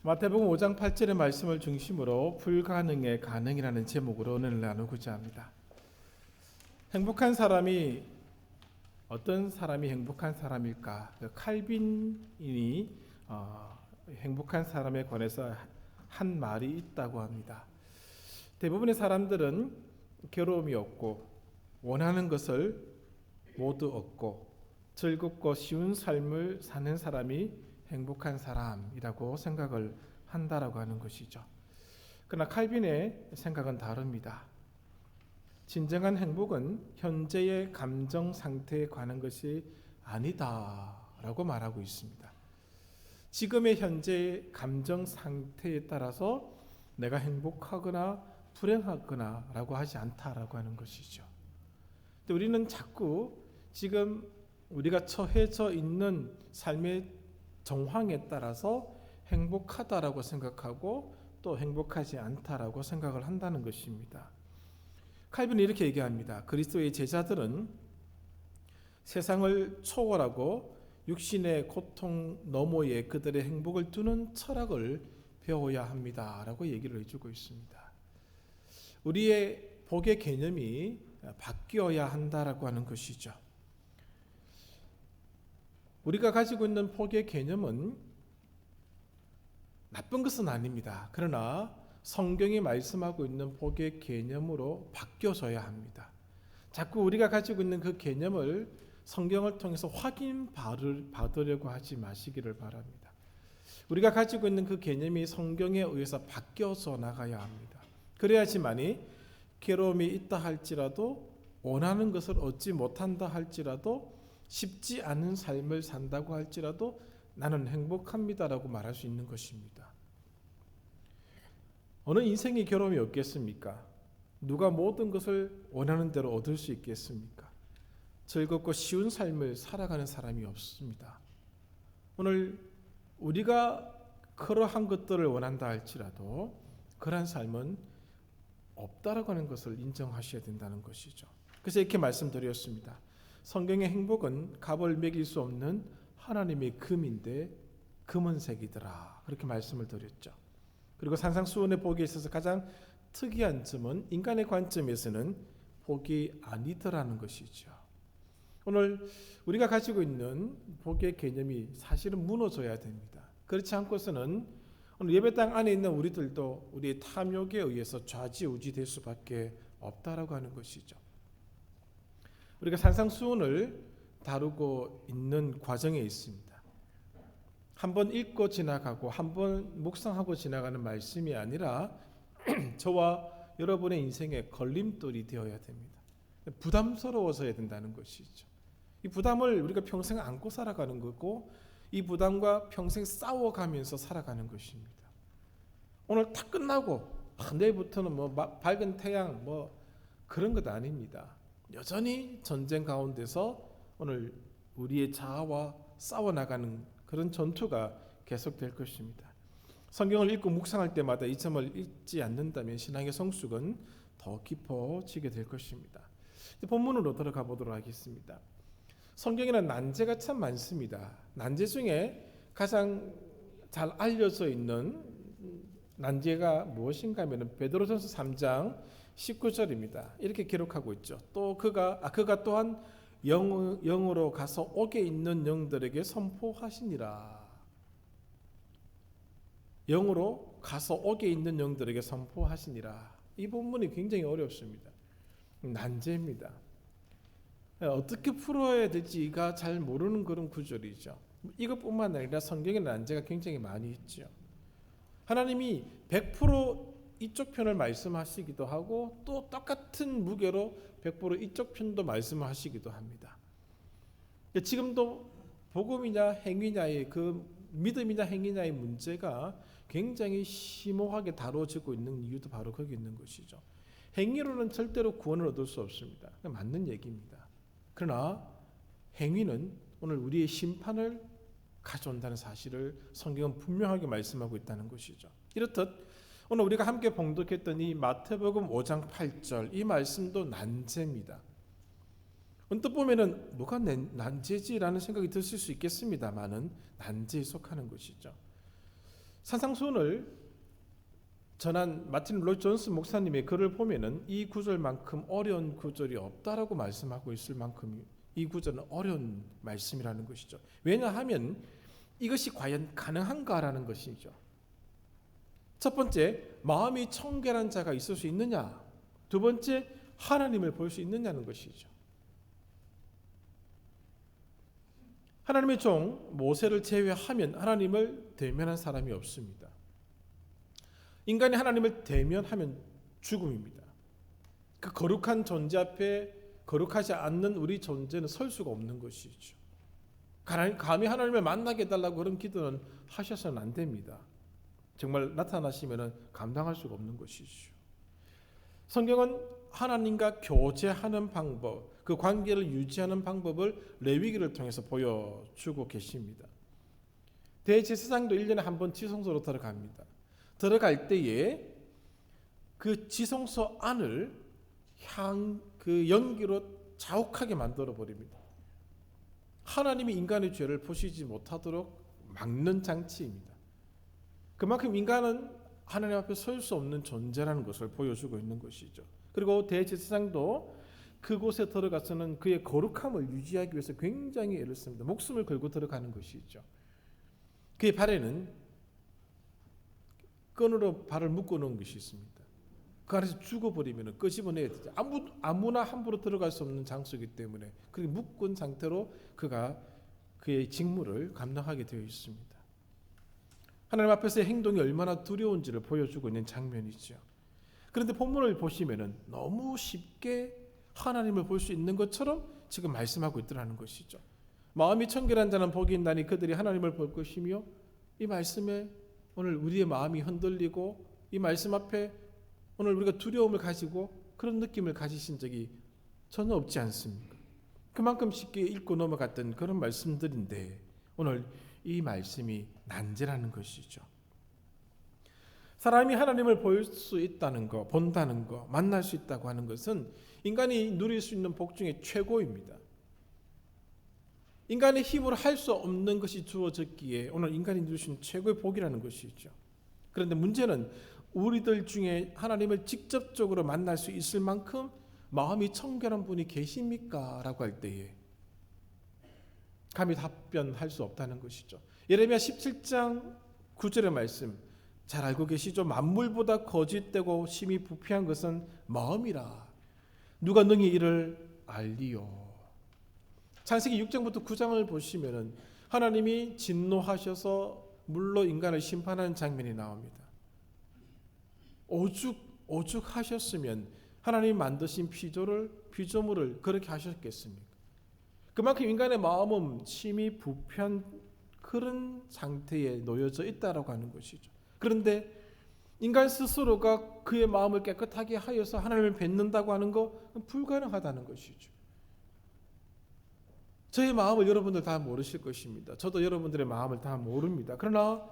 마태복음 5장 8절의 말씀을 중심으로 불가능의 가능이라는 제목으로 오늘 나누고자 합니다. 행복한 사람이 어떤 사람이 행복한 사람일까? 칼빈이 행복한 사람에 관해서 한 말이 있다고 합니다. 대부분의 사람들은 괴로움이 없고 원하는 것을 모두 얻고 즐겁고 쉬운 삶을 사는 사람이 행복한 사람이라고 생각을 한다라고 하는 것이죠. 그러나 칼빈의 생각은 다릅니다. 진정한 행복은 현재의 감정 상태에 관한 것이 아니다라고 말하고 있습니다. 지금의 현재의 감정 상태에 따라서 내가 행복하거나 불행하거나라고 하지 않다라고 하는 것이죠. 우리는 자꾸 지금 우리가 처해져 있는 삶의 정황에 따라서 행복하다라고 생각하고 또 행복하지 않다라고 생각을 한다는 것입니다. 칼빈은 이렇게 얘기합니다. 그리스도의 제자들은 세상을 초월하고 육신의 고통 너머에 그들의 행복을 두는 철학을 배워야 합니다라고 얘기를 해주고 있습니다. 우리의 복의 개념이 바뀌어야 한다라고 하는 것이죠. 우리가 가지고 있는 복의 개념은 나쁜 것은 아닙니다. 그러나 성경이 말씀하고 있는 복의 개념으로 바뀌어져야 합니다. 자꾸 우리가 가지고 있는 그 개념을 성경을 통해서 받으려고 하지 마시기를 바랍니다. 우리가 가지고 있는 그 개념이 성경에 의해서 바뀌어져 나가야 합니다. 그래야지만이 괴로움이 있다 할지라도 원하는 것을 얻지 못한다 할지라도 쉽지 않은 삶을 산다고 할지라도 나는 행복합니다라고 말할 수 있는 것입니다. 어느 인생에 괴로움이 없겠습니까? 누가 모든 것을 원하는 대로 얻을 수 있겠습니까? 즐겁고 쉬운 삶을 살아가는 사람이 없습니다. 오늘 우리가 그러한 것들을 원한다 할지라도 그러한 삶은 없다라고 하는 것을 인정하셔야 된다는 것이죠. 그래서 이렇게 말씀드렸습니다. 성경의 행복은 값을 매길 수 없는 하나님의 금인데 금은색이더라. 그렇게 말씀을 드렸죠. 그리고 산상수훈의 복에 있어서 가장 특이한 점은 인간의 관점에서는 복이 아니더라는 것이죠. 오늘 우리가 가지고 있는 복의 개념이 사실은 무너져야 됩니다. 그렇지 않고서는 오늘 예배당 안에 있는 우리들도 우리의 탐욕에 의해서 좌지우지 될 수밖에 없다라고 하는 것이죠. 우리가 산상수훈을 다루고 있는 과정에 있습니다. 한번 읽고 지나가고 한번 묵상하고 지나가는 말씀이 아니라 저와 여러분의 인생의 걸림돌이 되어야 됩니다. 부담스러워져야 된다는 것이죠. 이 부담을 우리가 평생 안고 살아가는 거고 이 부담과 평생 싸워가면서 살아가는 것입니다. 오늘 다 끝나고 내일부터는 밝은 태양 그런 것 아닙니다. 여전히 전쟁 가운데서 오늘 우리의 자아와 싸워나가는 그런 전투가 계속될 것입니다. 성경을 읽고 묵상할 때마다 이 점을 잊지 않는다면 신앙의 성숙은 더 깊어지게 될 것입니다. 본문으로 들어가 보도록 하겠습니다. 성경에는 난제가 참 많습니다. 난제 중에 가장 잘 알려져 있는 난제가 무엇인가 하면 베드로전서 3장 19절입니다. 이렇게 기록하고 있죠. 또 그가 또한 영으로 가서 옥에 있는 영들에게 선포하시니라. 영으로 가서 옥에 있는 영들에게 선포하시니라. 이 본문이 굉장히 어렵습니다. 난제입니다. 어떻게 풀어야 될지가 잘 모르는 그런 구절이죠. 이것뿐만 아니라 성경에 난제가 굉장히 많이 있죠. 하나님이 100% 이쪽 편을 말씀하시기도 하고 또 똑같은 무게로 100% 이쪽 편도 말씀하시기도 합니다. 지금도 복음이냐 행위냐의 그 믿음이냐 행위냐의 문제가 굉장히 심오하게 다뤄지고 있는 이유도 바로 거기 있는 것이죠. 행위로는 절대로 구원을 얻을 수 없습니다. 맞는 얘기입니다. 그러나 행위는 오늘 우리의 심판을 가져온다는 사실을 성경은 분명하게 말씀하고 있다는 것이죠. 이렇듯 오늘 우리가 함께 봉독했던 이 마태복음 5장 8절 이 말씀도 난제입니다. 언뜻 보면은 뭐가 난제지라는 생각이 드실 수 있겠습니다만은 난제에 속하는 것이죠. 산상수훈을 전한 마틴 로이 존스 목사님의 글을 보면은 이 구절만큼 어려운 구절이 없다라고 말씀하고 있을 만큼 이 구절은 어려운 말씀이라는 것이죠. 왜냐하면 이것이 과연 가능한가라는 것이죠. 첫 번째, 마음이 청결한 자가 있을 수 있느냐? 두 번째, 하나님을 볼 수 있느냐는 것이죠. 하나님의 종 모세를 제외하면 하나님을 대면한 사람이 없습니다. 인간이 하나님을 대면하면 죽음입니다. 그 거룩한 존재 앞에 거룩하지 않는 우리 존재는 설 수가 없는 것이죠. 감히 하나님을 만나게 해달라고 그런 기도는 하셔서는 안 됩니다. 정말 나타나시면 감당할 수가 없는 것이죠. 성경은 하나님과 교제하는 방법, 그 관계를 유지하는 방법을 레위기를 통해서 보여주고 계십니다. 대제사장도 1년에 한 번 지성소로 들어갑니다. 들어갈 때에 그 지성소 안을 그 연기로 자욱하게 만들어 버립니다. 하나님이 인간의 죄를 보시지 못하도록 막는 장치입니다. 그만큼 인간은 하나님 앞에 설 수 없는 존재라는 것을 보여주고 있는 것이죠. 그리고 대제사장도 그곳에 들어가서는 그의 거룩함을 유지하기 위해서 굉장히 애를 씁니다. 목숨을 걸고 들어가는 것이죠. 그의 발에는 끈으로 발을 묶어 놓은 것이 있습니다. 그 안에서 죽어버리면 끄집어내야 되죠. 아무나 함부로 들어갈 수 없는 장소이기 때문에 그렇게 묶은 상태로 그가 그의 직무를 감당하게 되어 있습니다. 하나님 앞에서의 행동이 얼마나 두려운지를 보여주고 있는 장면이죠. 그런데 본문을 보시면은 너무 쉽게 하나님을 볼 수 있는 것처럼 지금 말씀하고 있더라는 것이죠. 마음이 청결한 자는 복이 있나니 그들이 하나님을 볼 것이며, 이 말씀에 오늘 우리의 마음이 흔들리고 이 말씀 앞에 오늘 우리가 두려움을 가지고 그런 느낌을 가지신 적이 전혀 없지 않습니까? 그만큼 쉽게 읽고 넘어갔던 그런 말씀들인데 오늘 이 말씀이 난제라는 것이죠. 사람이 하나님을 볼 수 있다는 거, 본다는 거, 만날 수 있다고 하는 것은 인간이 누릴 수 있는 복 중에 최고입니다. 인간의 힘으로 할 수 없는 것이 주어졌기에 오늘 인간이 누릴 수 있는 최고의 복이라는 것이죠. 그런데 문제는 우리들 중에 하나님을 직접적으로 만날 수 있을 만큼 마음이 청결한 분이 계십니까? 라고 할 때에 감히 답변할 수 없다는 것이죠. 예레미야 17장 9절의 말씀 잘 알고 계시죠? 만물보다 거짓되고 심히 부패한 것은 마음이라. 누가 능히 이를 알리요. 창세기 6장부터 9장을 보시면은 하나님이 진노하셔서 물로 인간을 심판하는 장면이 나옵니다. 오죽하셨으면 하나님이 만드신 피조물을 그렇게 하셨겠습니까? 그만큼 인간의 마음은 심히 부패한 그런 상태에 놓여져 있다라고 하는 것이죠. 그런데 인간 스스로가 그의 마음을 깨끗하게 하여서 하나님을 뵙는다고 하는 거 불가능하다는 것이죠. 저의 마음을 여러분들 다 모르실 것입니다. 저도 여러분들의 마음을 다 모릅니다. 그러나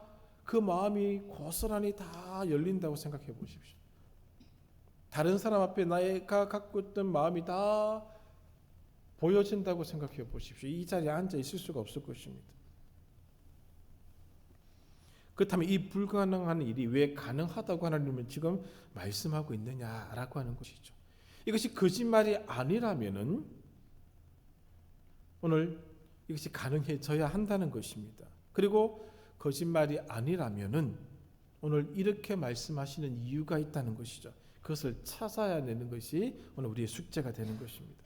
그 마음이 고스란히 다 열린다고 생각해 보십시오. 다른 사람 앞에 내가 갖고 있던 마음이 다 보여진다고 생각해 보십시오. 이 자리에 앉아 있을 수가 없을 것입니다. 그렇다면 이 불가능한 일이 왜 가능하다고 하나님은 지금 말씀하고 있느냐라고 하는 것이죠. 이것이 거짓말이 아니라면은 오늘 이것이 가능해져야 한다는 것입니다. 그리고 거짓말이 아니라면은 오늘 이렇게 말씀하시는 이유가 있다는 것이죠. 그것을 찾아야 되는 것이 오늘 우리의 숙제가 되는 것입니다.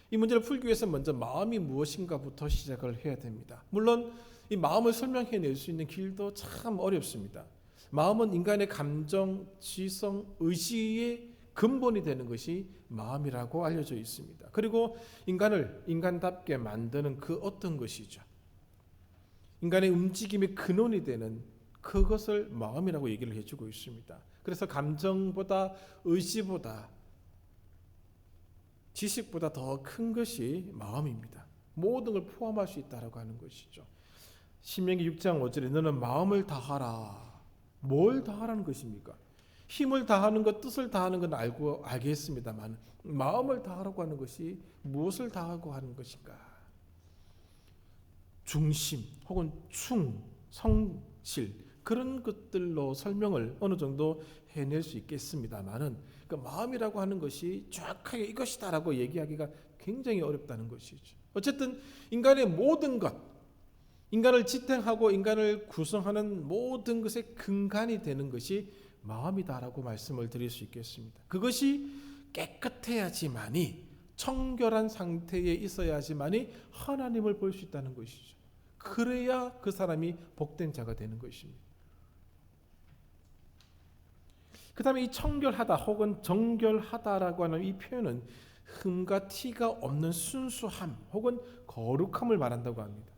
이 문제를 풀기 위해서 먼저 마음이 무엇인가부터 시작을 해야 됩니다. 물론 이 마음을 설명해낼 수 있는 길도 참 어렵습니다. 마음은 인간의 감정, 지성, 의지의 근본이 되는 것이 마음이라고 알려져 있습니다. 그리고 인간을 인간답게 만드는 그 어떤 것이죠. 인간의 움직임의 근원이 되는 그것을 마음이라고 얘기를 해주고 있습니다. 그래서 감정보다 의지보다 지식보다 더 큰 것이 마음입니다. 모든 걸 포함할 수 있다라고 하는 것이죠. 신명기 6장 5절에 너는 마음을 다하라. 뭘 다하라는 것입니까? 힘을 다하는 것, 뜻을 다하는 건 알겠습니다만 마음을 다하라고 하는 것이 무엇을 다하고 하는 것인가? 중심 혹은 충, 성실, 그런 것들로 설명을 어느 정도 해낼 수 있겠습니다만은 그 마음이라고 하는 것이 정확하게 이것이다라고 얘기하기가 굉장히 어렵다는 것이죠. 어쨌든 인간의 모든 것, 인간을 지탱하고 인간을 구성하는 모든 것의 근간이 되는 것이 마음이다라고 말씀을 드릴 수 있겠습니다. 그것이 깨끗해야지만이, 청결한 상태에 있어야지만이 하나님을 볼 수 있다는 것이죠. 그래야 그 사람이 복된 자가 되는 것입니다. 그 다음에 이 청결하다 혹은 정결하다라고 하는 이 표현은 흠과 티가 없는 순수함 혹은 거룩함을 말한다고 합니다.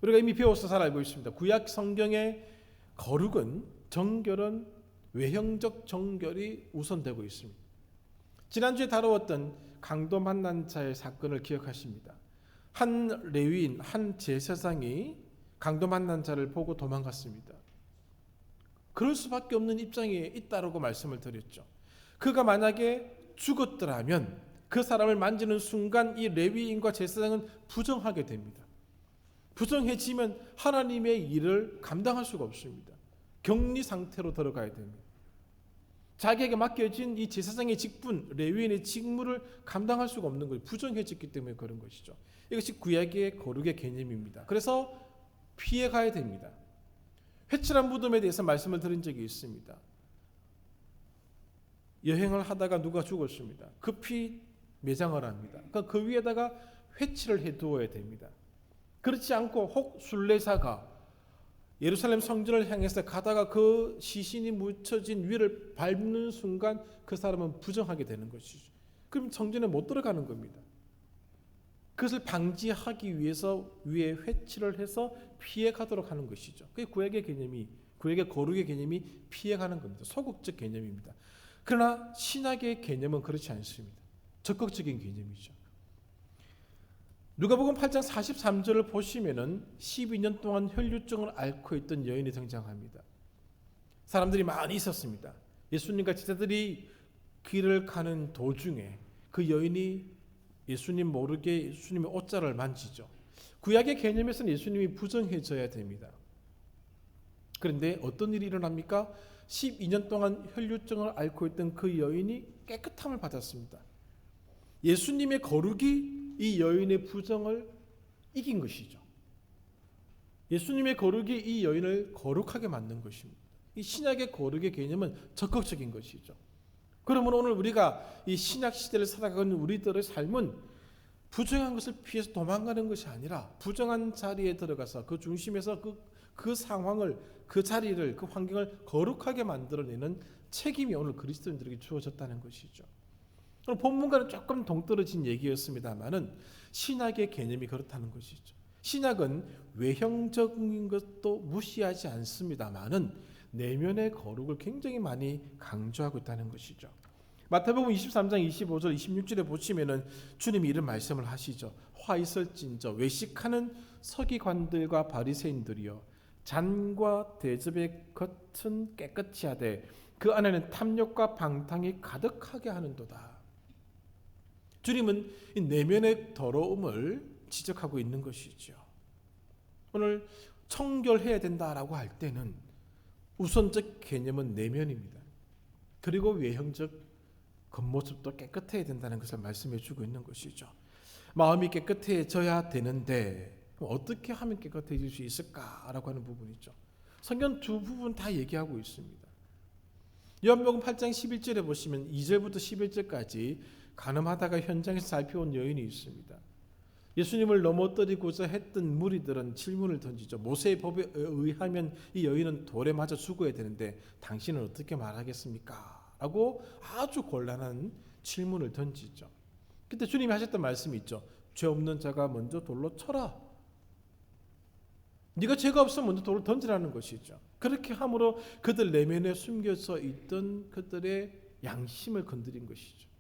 우리가 이미 배워서 잘 알고 있습니다. 구약 성경의 거룩은, 정결은 외형적 정결이 우선되고 있습니다. 지난주에 다루었던 강도 만난 자의 사건을 기억하십니다. 한 레위인, 한 제사장이 강도 만난 자를 보고 도망갔습니다. 그럴 수밖에 없는 입장에 있다라고 말씀을 드렸죠. 그가 만약에 죽었더라면 그 사람을 만지는 순간 이 레위인과 제사장은 부정하게 됩니다. 부정해지면 하나님의 일을 감당할 수가 없습니다. 격리 상태로 들어가야 됩니다. 자기에게 맡겨진 이 제사장의 직분, 레위인의 직무를 감당할 수가 없는 거예요. 부정해졌기 때문에 그런 것이죠. 이것이 구약의 거룩의 개념입니다. 그래서 피해가야 됩니다. 회칠한 무덤에 대해서 말씀을 드린 적이 있습니다. 여행을 하다가 누가 죽었습니다. 급히 매장을 합니다. 그 위에다가 회칠을 해두어야 됩니다. 그렇지 않고 혹 순례자가 예루살렘 성전을 향해서 가다가 그 시신이 묻혀진 위를 밟는 순간 그 사람은 부정하게 되는 것이죠. 그럼 성전에 못 들어가는 겁니다. 그것을 방지하기 위해서 위에 회칠을 해서 피해가도록 하는 것이죠. 그게 구약의 개념이, 구약의 거룩의 개념이 피해가는 겁니다. 소극적 개념입니다. 그러나 신약의 개념은 그렇지 않습니다. 적극적인 개념이죠. 누가복음 8장 43절을 보시면은 12년 동안 혈류증을 앓고 있던 여인이 등장합니다. 사람들이 많이 있었습니다. 예수님과 제자들이 길을 가는 도중에 그 여인이 예수님 모르게 예수님의 옷자를 만지죠. 구약의 개념에서는 예수님이 부정해져야 됩니다. 그런데 어떤 일이 일어납니까? 12년 동안 혈류증을 앓고 있던 그 여인이 깨끗함을 받았습니다. 예수님의 거룩이 이 여인의 부정을 이긴 것이죠. 예수님의 거룩이 이 여인을 거룩하게 만든 것입니다. 이 신약의 거룩의 개념은 적극적인 것이죠. 그러면 오늘 우리가 이 신약 시대를 살아가는 우리들의 삶은 부정한 것을 피해서 도망가는 것이 아니라 부정한 자리에 들어가서 그 중심에서 그 상황을, 그 자리를, 그 환경을 거룩하게 만들어내는 책임이 오늘 그리스도인들에게 주어졌다는 것이죠. 오늘 본문과는 조금 동떨어진 얘기였습니다만은 신약의 개념이 그렇다는 것이죠. 신약은 외형적인 것도 무시하지 않습니다만은 내면의 거룩을 굉장히 많이 강조하고 있다는 것이죠. 마태복음 23장 25절 26절에 보시면은 주님이 이런 말씀을 하시죠. 화 있을진저 외식하는 서기관들과 바리새인들이여 잔과 대접의 겉은 깨끗이 하되 그 안에는 탐욕과 방탕이 가득하게 하는도다. 주님은 이 내면의 더러움을 지적하고 있는 것이죠. 오늘 청결해야 된다라고 할 때는 우선적 개념은 내면입니다. 그리고 외형적 겉모습도 깨끗해야 된다는 것을 말씀해 주고 있는 것이죠. 마음이 깨끗해져야 되는데 어떻게 하면 깨끗해질 수 있을까라고 하는 부분이죠. 성경 두 부분 다 얘기하고 있습니다. 요한복음 8장 11절에 보시면 2절부터 11절까지 간음하다가 현장에서 살펴온 여인이 있습니다. 예수님을 넘어뜨리고자 했던 무리들은 질문을 던지죠. 모세의 법에 의하면 이 여인은 돌에 맞아 죽어야 되는데 당신은 어떻게 말하겠습니까? 라고 아주 곤란한 질문을 던지죠. 그때 주님이 하셨던 말씀이 있죠. 죄 없는 자가 먼저 돌로 쳐라. 네가 죄가 없으면 먼저 돌을 던지라는 것이죠. 그렇게 함으로 그들 내면에 숨겨져 있던 그들의 양심을 건드린 것이죠.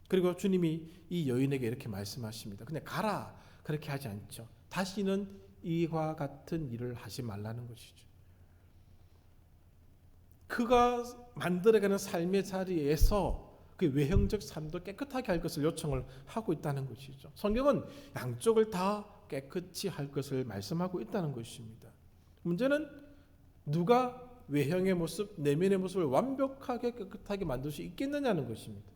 그리고 주님이 이 여인에게 이렇게 말씀하십니다. 그냥 가라. 그렇게 하지 않죠. 다시는 이와 같은 일을 하지 말라는 것이죠. 그가 만들어가는 삶의 자리에서 그 외형적 삶도 깨끗하게 할 것을 요청을 하고 있다는 것이죠. 성경은 양쪽을 다 깨끗이 할 것을 말씀하고 있다는 것입니다. 문제는 누가 외형의 모습, 내면의 모습을 완벽하게 깨끗하게 만들 수 있겠느냐는 것입니다.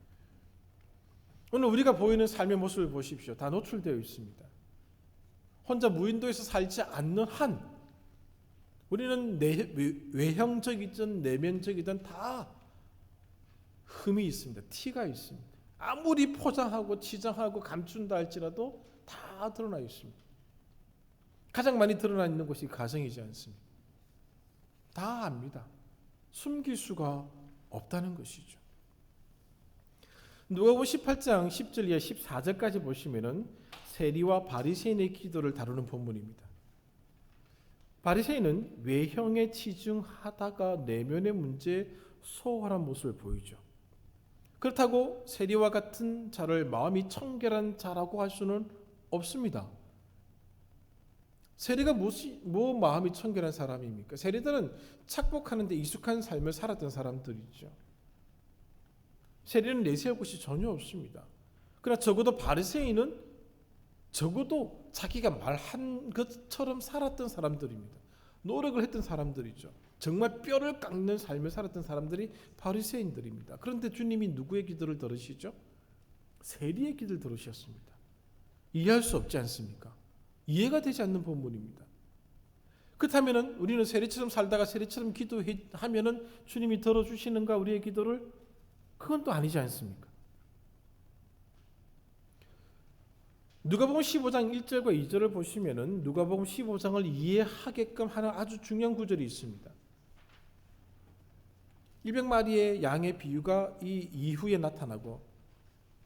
오늘 우리가 보이는 삶의 모습을 보십시오. 다 노출되어 있습니다. 혼자 무인도에서 살지 않는 한 우리는 외형적이든 내면적이든 다 흠이 있습니다. 티가 있습니다. 아무리 포장하고 치장하고 감춘다 할지라도 다 드러나 있습니다. 가장 많이 드러나 있는 것이 가정이지 않습니까? 다 압니다. 숨길 수가 없다는 것이죠. 누가복음 18장 10절 이하 14절까지 보시면은 세리와 바리새인의 기도를 다루는 본문입니다. 바리새인은 외형에 치중하다가 내면의 문제에 소홀한 모습을 보이죠. 그렇다고 세리와 같은 자를 마음이 청결한 자라고 할 수는 없습니다. 세리가 뭐 마음이 청결한 사람입니까? 세리들은 착복하는 데 익숙한 삶을 살았던 사람들이죠. 세리는 내세울 것이 전혀 없습니다. 그러나 적어도 바리새인은 적어도 자기가 말한 것처럼 살았던 사람들입니다. 노력을 했던 사람들이죠. 정말 뼈를 깎는 삶을 살았던 사람들이 바리새인들입니다. 그런데 주님이 누구의 기도를 들으시죠? 세리의 기도를 들으셨습니다. 이해할 수 없지 않습니까? 이해가 되지 않는 본문입니다. 그렇다면 우리는 세리처럼 살다가 세리처럼 기도하면 주님이 들어주시는가 우리의 기도를? 그건 또 아니지 않습니까? 누가복음 15장 1절과 2절을 보시면은 누가복음 15장을 이해하게끔 하는 아주 중요한 구절이 있습니다. 200마리의 양의 비유가 이 이후에 나타나고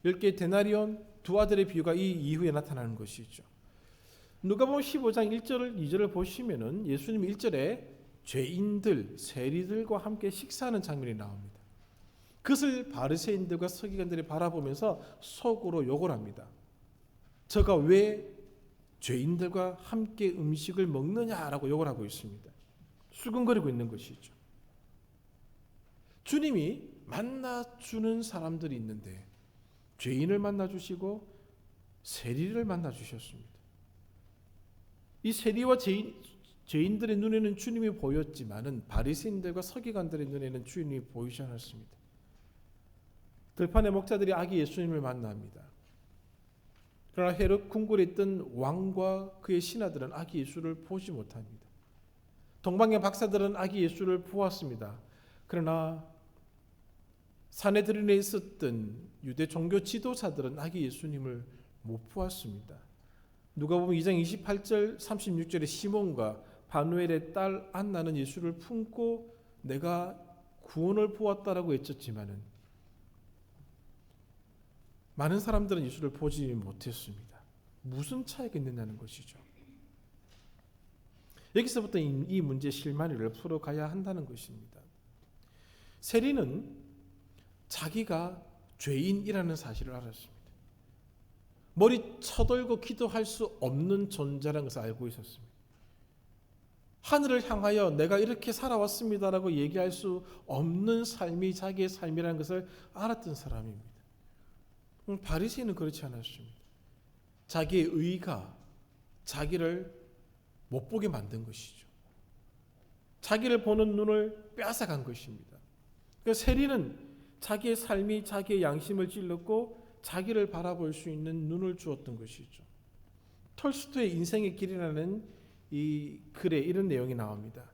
10개의 데나리온 두 아들의 비유가 이 이후에 나타나는 것이죠. 누가복음 15장 1절 2절을 보시면은 예수님이 1절에 죄인들, 세리들과 함께 식사하는 장면이 나옵니다. 그것을 바리새인들과 서기관들이 바라보면서 속으로 욕을 합니다. 저가 왜 죄인들과 함께 음식을 먹느냐라고 욕을 하고 있습니다. 수근거리고 있는 것이죠. 주님이 만나주는 사람들이 있는데 죄인을 만나주시고 세리를 만나주셨습니다. 이 세리와 죄인들의 눈에는 주님이 보였지만은 바리새인들과 서기관들의 눈에는 주님이 보이지 않았습니다. 들판의 목자들이 아기 예수님을 만납니다. 그러나 헤롯 궁궐에 있던 왕과 그의 신하들은 아기 예수를 보지 못합니다. 동방의 박사들은 아기 예수를 보았습니다. 그러나 산헤드린에 있었던 유대 종교 지도자들은 아기 예수님을 못 보았습니다. 누가복음 2장 28절 36절에 시몬과 바누엘의 딸 안나는 예수를 품고 내가 구원을 보았다라고 외쳤지만은 많은 사람들은 예수를 보지 못했습니다. 무슨 차이가 있느냐는 것이죠. 여기서부터 이 문제의 실마리를 풀어가야 한다는 것입니다. 세리는 자기가 죄인이라는 사실을 알았습니다. 머리 쳐들고 기도할 수 없는 존재라는 것을 알고 있었습니다. 하늘을 향하여 내가 이렇게 살아왔습니다라고 얘기할 수 없는 삶이 자기의 삶이라는 것을 알았던 사람입니다. 바리새인은 그렇지 않았습니다. 자기의 의가 자기를 못 보게 만든 것이죠. 자기를 보는 눈을 빼앗아간 것입니다. 그러니까 세리는 자기의 삶이 자기의 양심을 찔렀고 자기를 바라볼 수 있는 눈을 주었던 것이죠. 톨스토이의 인생의 길이라는 이 글에 이런 내용이 나옵니다.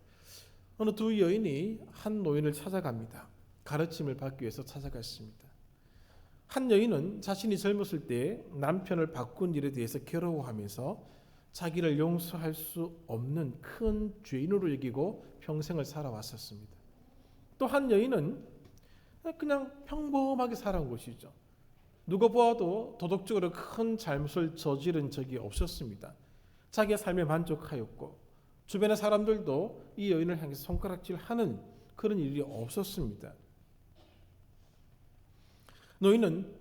어느 두 여인이 한 노인을 찾아갑니다. 가르침을 받기 위해서 찾아갔습니다. 한 여인은 자신이 젊었을 때 남편을 바꾼 일에 대해서 괴로워하면서 자기를 용서할 수 없는 큰 죄인으로 여기고 평생을 살아왔었습니다. 또 한 여인은 그냥 평범하게 살아온 것이죠. 누가 보아도 도덕적으로 큰 잘못을 저지른 적이 없었습니다. 자기의 삶에 만족하였고 주변의 사람들도 이 여인을 향해서 손가락질하는 그런 일이 없었습니다. 노인은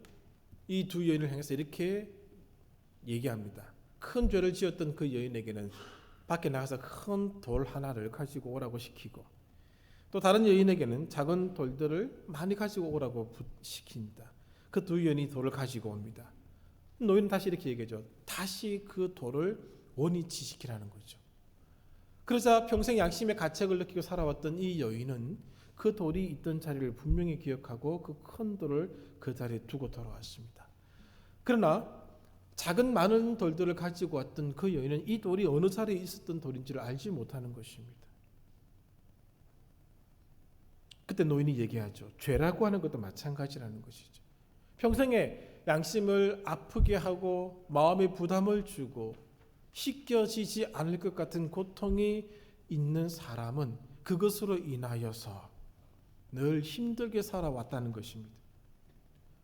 이 두 여인을 향해서 이렇게 얘기합니다. 큰 죄를 지었던 그 여인에게는 밖에 나가서 큰 돌 하나를 가지고 오라고 시키고 또 다른 여인에게는 작은 돌들을 많이 가지고 오라고 시킵니다. 그 두 여인이 돌을 가지고 옵니다. 노인은 다시 이렇게 얘기하죠. 다시 그 돌을 원위치시키라는 거죠. 그러자 평생 양심의 가책을 느끼고 살아왔던 이 여인은 그 돌이 있던 자리를 분명히 기억하고 그 큰 돌을 그 자리에 두고 돌아왔습니다. 그러나 작은 많은 돌들을 가지고 왔던 그 여인은 이 돌이 어느 자리에 있었던 돌인지를 알지 못하는 것입니다. 그때 노인이 얘기하죠. 죄라고 하는 것도 마찬가지라는 것이죠. 평생에 양심을 아프게 하고 마음의 부담을 주고 씻겨지지 않을 것 같은 고통이 있는 사람은 그것으로 인하여서 늘 힘들게 살아왔다는 것입니다.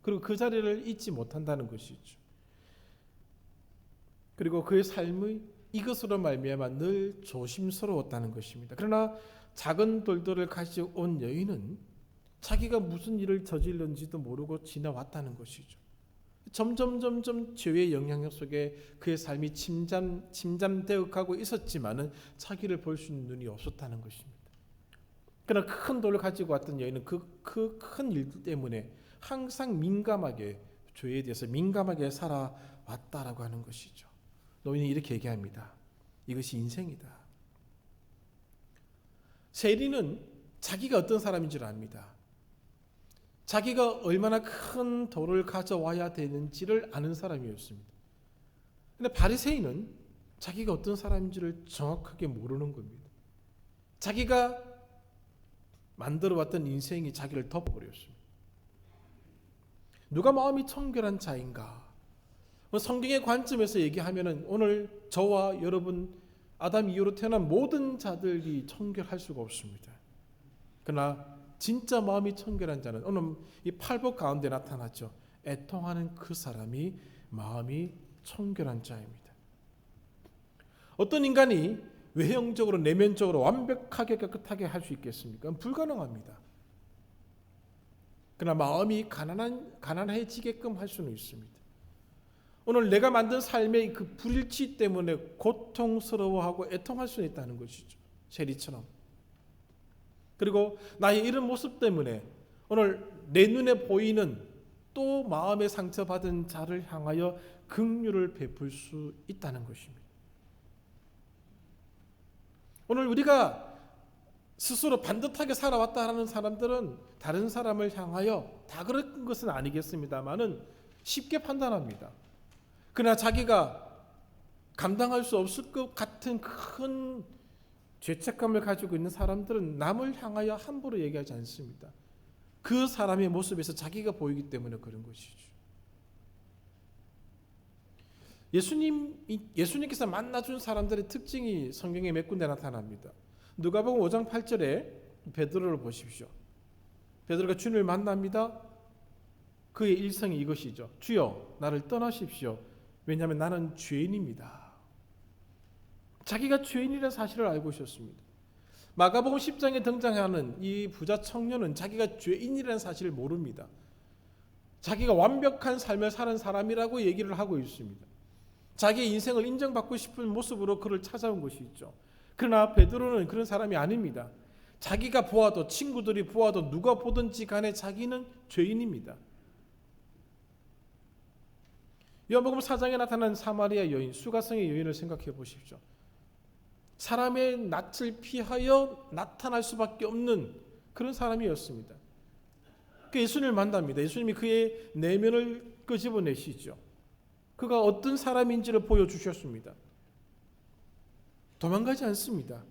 그리고 그 자리를 잊지 못한다는 것이죠. 그리고 그의 삶이 이것으로 말미암아 늘 조심스러웠다는 것입니다. 그러나 작은 돌들을 가지고 온 여인은 자기가 무슨 일을 저질렀는지도 모르고 지나왔다는 것이죠. 점점 죄의 영향력 속에 그의 삶이 침잠되어 가고 있었지만은 자기를 볼 수 있는 눈이 없었다는 것입니다. 그러나 큰 돌을 가지고 왔던 여인은 그 큰 일 때문에 항상 민감하게 죄에 대해서 민감하게 살아왔다라고 하는 것이죠. 노인이 이렇게 얘기합니다. 이것이 인생이다. 세리는 자기가 어떤 사람인 줄 압니다. 자기가 얼마나 큰 돌을 가져와야 되는지를 아는 사람이었습니다. 그런데 바리새인은 자기가 어떤 사람인지를 정확하게 모르는 겁니다. 자기가 만들어왔던 인생이 자기를 덮어버렸습니다. 누가 마음이 청결한 자인가? 성경의 관점에서 얘기하면은 오늘 저와 여러분 아담 이후로 태어난 모든 자들이 청결할 수가 없습니다. 그러나 진짜 마음이 청결한 자는 오늘 이 팔복 가운데 나타났죠. 애통하는 그 사람이 마음이 청결한 자입니다. 어떤 인간이 외형적으로 내면적으로 완벽하게 깨끗하게 할 수 있겠습니까? 불가능합니다. 그러나 마음이 가난해지게끔 할 수는 있습니다. 오늘 내가 만든 삶의 그 불일치 때문에 고통스러워하고 애통할 수 있다는 것이죠. 세리처럼. 그리고 나의 이런 모습 때문에 오늘 내 눈에 보이는 또 마음의 상처받은 자를 향하여 긍휼을 베풀 수 있다는 것입니다. 오늘 우리가 스스로 반듯하게 살아왔다는 사람들은 다른 사람을 향하여 다 그런 것은 아니겠습니다만은 쉽게 판단합니다. 그러나 자기가 감당할 수 없을 것 같은 큰 죄책감을 가지고 있는 사람들은 남을 향하여 함부로 얘기하지 않습니다. 그 사람의 모습에서 자기가 보이기 때문에 그런 것이죠. 예수님께서 만나준 사람들의 특징이 성경에 몇 군데 나타납니다. 누가복음 5장 8절에 베드로를 보십시오. 베드로가 주님을 만납니다. 그의 일성이 이것이죠. 주여 나를 떠나십시오. 왜냐하면 나는 죄인입니다. 자기가 죄인이라는 사실을 알고 있었습니다. 마가복음 10장에 등장하는 이 부자 청년은 자기가 죄인이라는 사실을 모릅니다. 자기가 완벽한 삶을 사는 사람이라고 얘기를 하고 있습니다. 자기의 인생을 인정받고 싶은 모습으로 그를 찾아온 것이 있죠. 그러나 베드로는 그런 사람이 아닙니다. 자기가 보아도 친구들이 보아도 누가 보든지 간에 자기는 죄인입니다. 요한복음 4장에 나타난 사마리아 여인, 수가성의 여인을 생각해 보십시오. 사람의 낯을 피하여 나타날 수밖에 없는 그런 사람이었습니다. 그 예수님을 만납니다. 예수님이 그의 내면을 끄집어내시죠. 그가 어떤 사람인지를 보여주셨습니다. 도망가지 않습니다.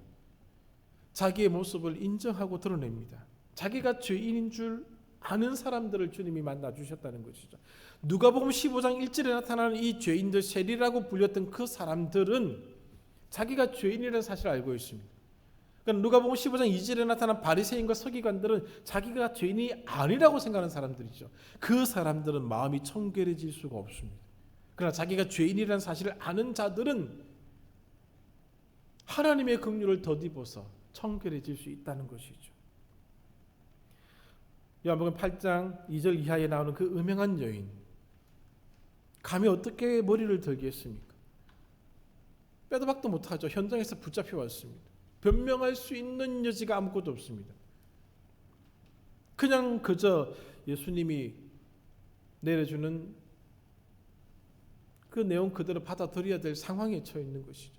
자기의 모습을 인정하고 드러냅니다. 자기가 죄인인 줄 아는 사람들을 주님이 만나주셨다는 것이죠. 누가복음 15장 1절에 나타나는 이 죄인들, 세리라고 불렸던 그 사람들은 자기가 죄인이라는 사실을 알고 있습니다. 그러니까 누가복음 15장 2절에 나타난 바리새인과 서기관들은 자기가 죄인이 아니라고 생각하는 사람들이죠. 그 사람들은 마음이 청결해질 수가 없습니다. 그러나 자기가 죄인이라는 사실을 아는 자들은 하나님의 긍휼을 덧입어서 청결해질 수 있다는 것이죠. 요한복음 8장 2절 이하에 나오는 그 음행한 여인, 감히 어떻게 머리를 들겠습니까? 빼도 박도 못하죠. 현장에서 붙잡혀 왔습니다. 변명할 수 있는 여지가 아무것도 없습니다. 그냥 그저 예수님이 내려주는 그 내용 그대로 받아들여야 될 상황에 처해 있는 것이죠.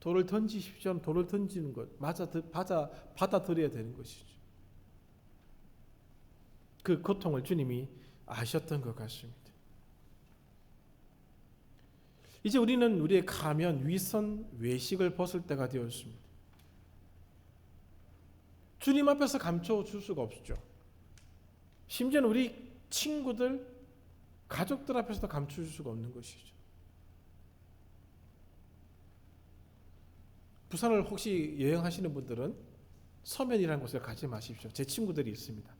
돌을 던지십시오 하면 돌을 던지는 것, 받아들여야 되는 것이죠. 그 고통을 주님이 아셨던 것 같습니다. 이제 우리는 우리의 가면, 위선, 외식을 벗을 때가 되었습니다. 주님 앞에서 감춰줄 수가 없죠. 심지어는 우리 친구들, 가족들 앞에서도 감춰줄 수가 없는 것이죠. 부산을 혹시 여행하시는 분들은 서면이라는 곳에 가지 마십시오. 제 친구들이 있습니다.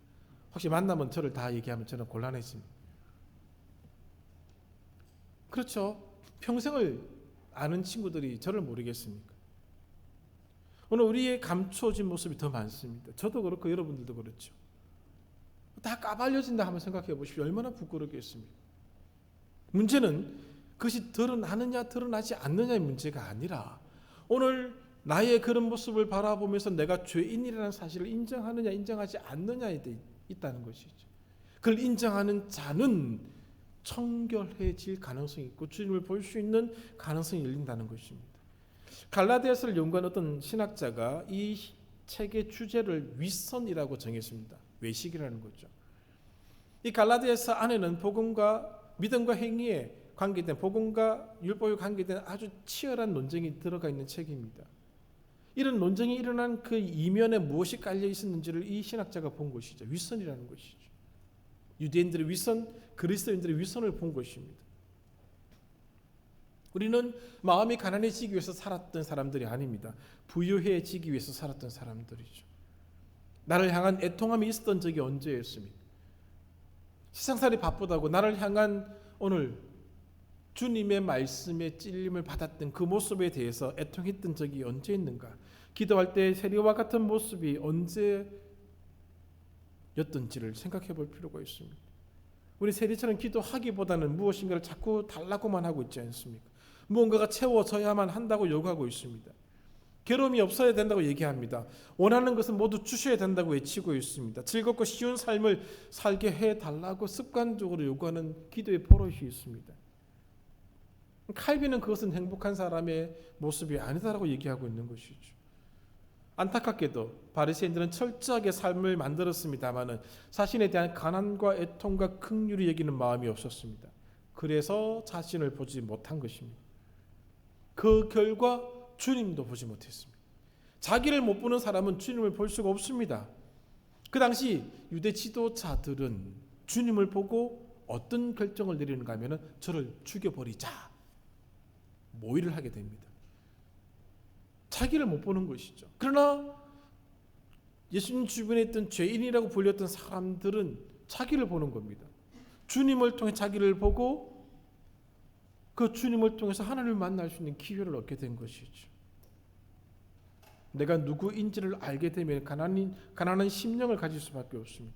혹시 만나면 저를 다 얘기하면 저는 곤란해집니다. 그렇죠. 평생을 아는 친구들이 저를 모르겠습니까? 오늘 우리의 감춰진 모습이 더 많습니다. 저도 그렇고 여러분들도 그렇죠. 다 까발려진다 한번 생각해 보십시오. 얼마나 부끄럽겠습니까? 문제는 그것이 드러나느냐 드러나지 않느냐의 문제가 아니라 오늘 나의 그런 모습을 바라보면서 내가 죄인이라는 사실을 인정하느냐 인정하지 않느냐에 있다는 것이죠. 그걸 인정하는 자는 청결해질 가능성이 있고 주님을 볼 수 있는 가능성이 열린다는 것입니다. 갈라디아서를 연구한 어떤 신학자가 이 책의 주제를 위선이라고 정했습니다. 외식이라는 거죠. 이 갈라디아서 안에는 복음과 믿음과 행위에 관계된, 복음과 율법에 관계된 아주 치열한 논쟁이 들어가 있는 책입니다. 이런 논쟁이 일어난 그 이면에 무엇이 깔려 있었는지를 이 신학자가 본 것이죠. 위선이라는 것이죠. 유대인들의 위선, 그리스도인들의 위선을 본 것입니다. 우리는 마음이 가난해지기 위해서 살았던 사람들이 아닙니다. 부유해지기 위해서 살았던 사람들이죠. 나를 향한 애통함이 있었던 적이 언제였습니까? 세상살이 바쁘다고 나를 향한 오늘 주님의 말씀에 찔림을 받았던 그 모습에 대해서 애통했던 적이 언제 있는가? 기도할 때 세리와 같은 모습이 언제였던지를 생각해 볼 필요가 있습니다. 우리 세리처럼 기도하기보다는 무엇인가를 자꾸 달라고만 하고 있지 않습니까? 무언가가 채워져야만 한다고 요구하고 있습니다. 괴로움이 없어야 된다고 얘기합니다. 원하는 것은 모두 주셔야 된다고 외치고 있습니다. 즐겁고 쉬운 삶을 살게 해달라고 습관적으로 요구하는 기도의 버릇이 있습니다. 칼빈은 그것은 행복한 사람의 모습이 아니다라고 얘기하고 있는 것이죠. 안타깝게도 바리새인들은 철저하게 삶을 만들었습니다마는 자신에 대한 가난과 애통과 긍휼히 여기는 마음이 없었습니다. 그래서 자신을 보지 못한 것입니다. 그 결과 주님도 보지 못했습니다. 자기를 못 보는 사람은 주님을 볼 수가 없습니다. 그 당시 유대 지도자들은 주님을 보고 어떤 결정을 내리는가 하면 저를 죽여버리자 모의를 하게 됩니다. 자기를 못 보는 것이죠. 그러나 예수님 주변에 있던 죄인이라고 불렸던 사람들은 자기를 보는 겁니다. 주님을 통해 자기를 보고 그 주님을 통해서 하나님을 만날 수 있는 기회를 얻게 된 것이죠. 내가 누구인지를 알게 되면 가난한 심령을 가질 수밖에 없습니다.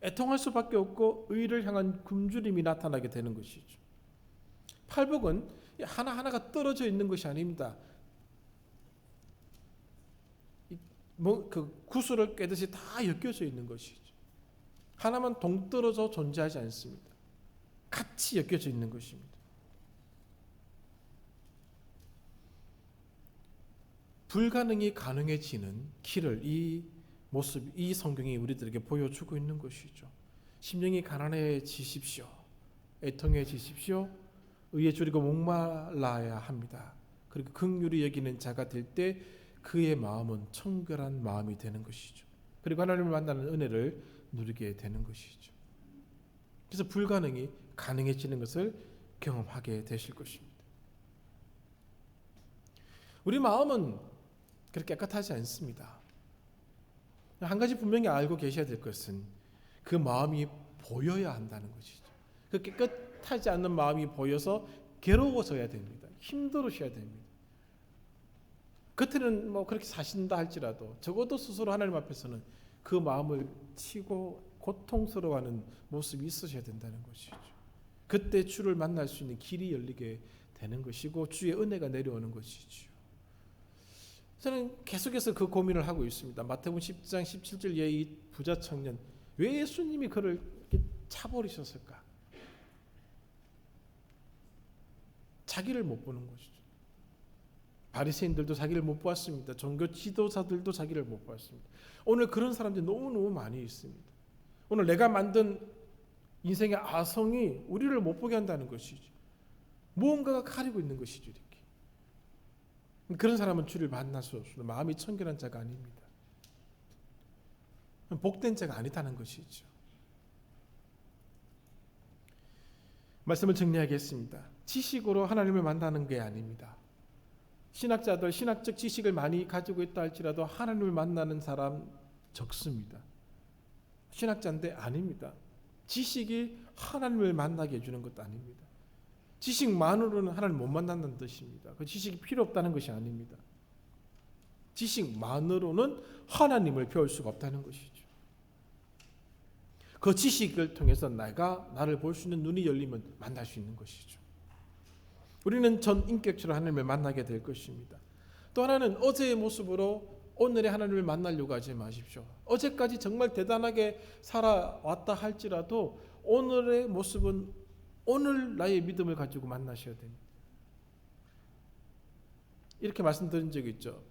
애통할 수밖에 없고 의를 향한 굶주림이 나타나게 되는 것이죠. 팔복은 하나하나가 떨어져 있는 것이 아닙니다. 그 구슬을 꿰듯이 다 엮여져 있는 것이죠. 하나만 동떨어져 존재하지 않습니다. 같이 엮여져 있는 것입니다. 불가능이 가능해지는 길을 이 모습, 이 성경이 우리들에게 보여주고 있는 것이죠. 심령이 가난해지십시오. 애통해지십시오. 의에 줄이고 목말라야 합니다. 그리고 긍휼히 여기는 자가 될 때 그의 마음은 청결한 마음이 되는 것이죠. 그리고 하나님을 만나는 은혜를 누리게 되는 것이죠. 그래서 불가능이 가능해지는 것을 경험하게 되실 것입니다. 우리 마음은 그렇게 깨끗하지 않습니다. 한 가지 분명히 알고 계셔야 될 것은 그 마음이 보여야 한다는 것이죠. 그 깨끗하지 않는 마음이 보여서 괴로워져야 됩니다. 힘들으셔야 됩니다. 겉에는 뭐 그렇게 사신다 할지라도 적어도 스스로 하나님 앞에서는 그 마음을 치고 고통스러워하는 모습이 있으셔야 된다는 것이죠. 그때 주를 만날 수 있는 길이 열리게 되는 것이고 주의 은혜가 내려오는 것이죠. 저는 계속해서 그 고민을 하고 있습니다. 마태복음 10장 17절에 이 부자 청년, 왜 예수님이 그를 이렇게 차버리셨을까? 자기를 못 보는 것이죠. 바리새인들도 자기를 못 보았습니다. 종교 지도자들도 자기를 못 보았습니다. 오늘 그런 사람들이 너무너무 많이 있습니다. 오늘 내가 만든 인생의 아성이 우리를 못 보게 한다는 것이죠. 무언가가 가리고 있는 것이죠. 이렇게. 그런 사람은 주를 만날 수 없습니다. 마음이 청결한 자가 아닙니다. 복된 자가 아니다는 것이죠. 말씀을 정리하겠습니다. 지식으로 하나님을 만나는 게 아닙니다. 신학자들 신학적 지식을 많이 가지고 있다 할지라도 하나님을 만나는 사람 적습니다. 신학자인데 아닙니다. 지식이 하나님을 만나게 해주는 것도 아닙니다. 지식만으로는 하나님을 못 만난다는 뜻입니다. 그 지식이 필요 없다는 것이 아닙니다. 지식만으로는 하나님을 배울 수가 없다는 것이죠. 그 지식을 통해서 나를 볼 수 있는 눈이 열리면 만날 수 있는 것이죠. 우리는 전 인격체로 하나님을 만나게 될 것입니다. 또 하나는 어제의 모습으로 오늘의 하나님을 만나려고 하지 마십시오. 어제까지 정말 대단하게 살아왔다 할지라도 오늘의 모습은 오늘 나의 믿음을 가지고 만나셔야 됩니다. 이렇게 말씀드린 적이 있죠.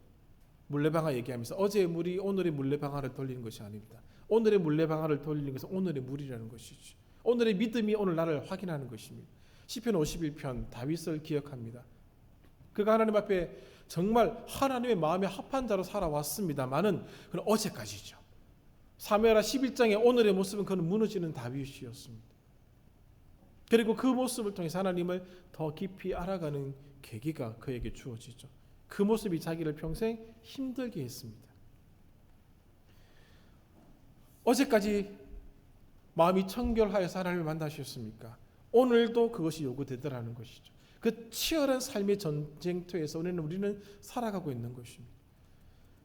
물레방아 얘기하면서 어제의 물이 오늘의 물레방아를 돌리는 것이 아닙니다. 오늘의 물레방아를 돌리는 것은 오늘의 물이라는 것이죠. 오늘의 믿음이 오늘 나를 확인하는 것입니다. 시편 51편 다윗을 기억합니다. 그가 하나님 앞에 정말 하나님의 마음에 합한 자로 살아왔습니다만은 그는 어제까지죠. 사무엘하 11장의 오늘의 모습은 그는 무너지는 다윗이었습니다. 그리고 그 모습을 통해서 하나님을 더 깊이 알아가는 계기가 그에게 주어지죠. 그 모습이 자기를 평생 힘들게 했습니다. 어제까지 마음이 청결하여서 하나님을 만나셨습니까? 오늘도 그것이 요구되더라는 것이죠. 그 치열한 삶의 전쟁터에서 우리는 살아가고 있는 것입니다.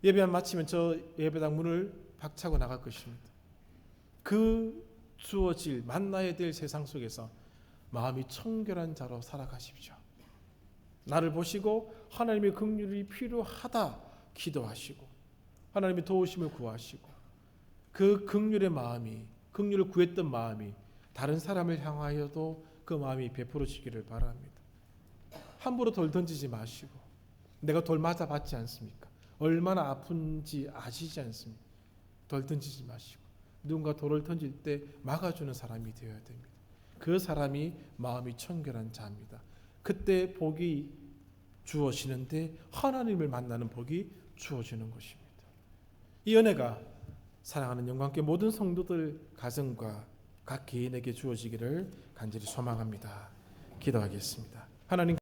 예배만 마치면 저 예배당 문을 박차고 나갈 것입니다. 그 주어질 만나야 될 세상 속에서 마음이 청결한 자로 살아가십시오. 나를 보시고 하나님의 긍휼이 필요하다 기도하시고 하나님의 도우심을 구하시고 그 긍휼의 마음이 긍휼을 구했던 마음이 다른 사람을 향하여도 그 마음이 베풀어지기를 바랍니다. 함부로 돌 던지지 마시고 내가 돌 맞아 봤지 않습니까? 얼마나 아픈지 아시지 않습니까? 돌 던지지 마시고 누군가 돌을 던질 때 막아주는 사람이 되어야 됩니다. 그 사람이 마음이 청결한 자입니다. 그때 복이 주어지는데 하나님을 만나는 복이 주어지는 것입니다. 이 은혜가 사랑하는 영광께 모든 성도들 가정과 각 개인에게 주어지기를 간절히 소망합니다. 기도하겠습니다. 하나님